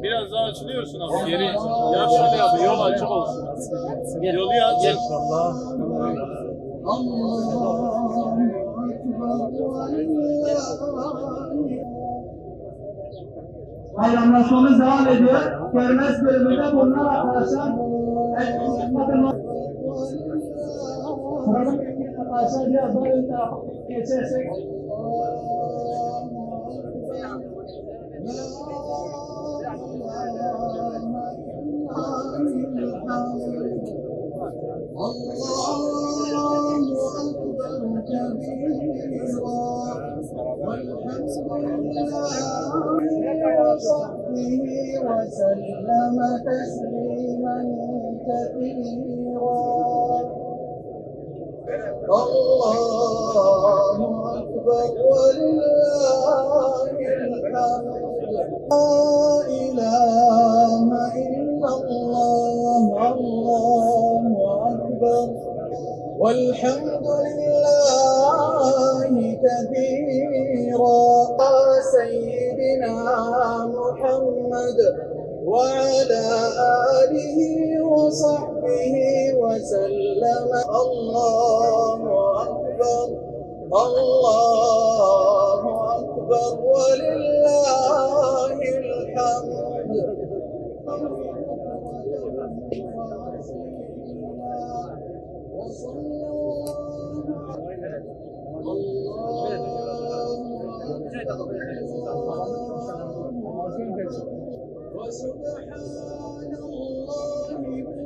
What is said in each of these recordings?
Biraz daha açılıyorsun ama geri. Ya şöyle yap, yol açık olsun. Yolu aç. Bayramlaşmamız devam ediyor. Kermes bölümünde bulunan arkadaşlar arkadaşlar biraz daha ön tarafa geçersek وسلم تسليما كثيرا الله أكبر ولله الحمد لا إله إلا الله الله أكبر والحمد لله كثيرا سيدنا محمد وعلى آله وصحبه وسلم الله أكبر الله أكبر ولله الحمد وسبحان الله بكرة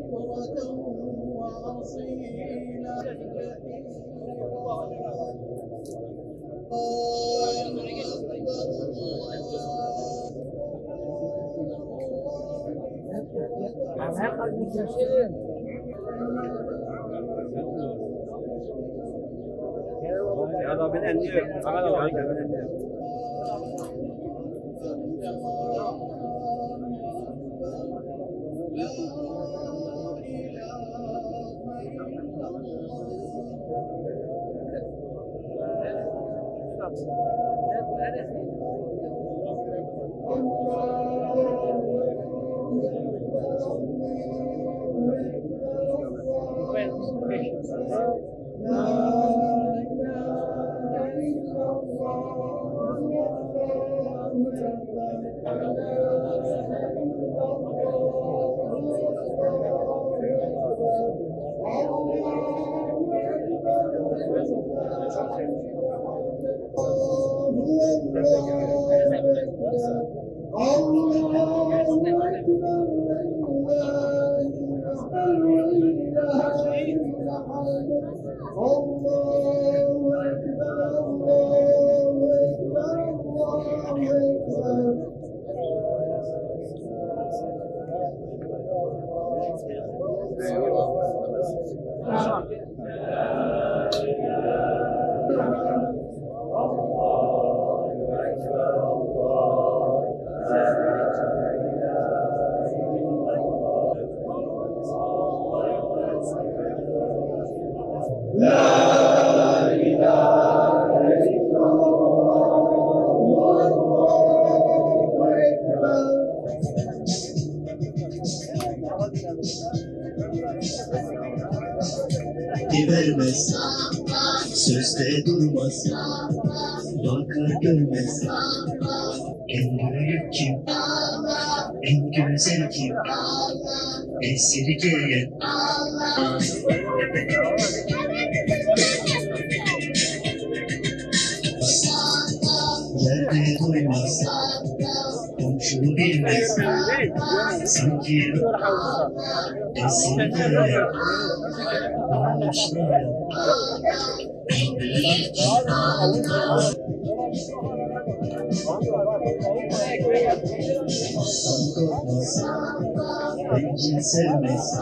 وأصيلا هذا من النيل هذا من النيل Vermez, sözde durmaz, bakar görmez. En büyük kim, en güzel kim, esirgeyen. Yerde doymaz, komşu bilmez, sanki esirgeyen. Bağışlayan, en büyük kim, aslan korkmaz, bencil sevmez.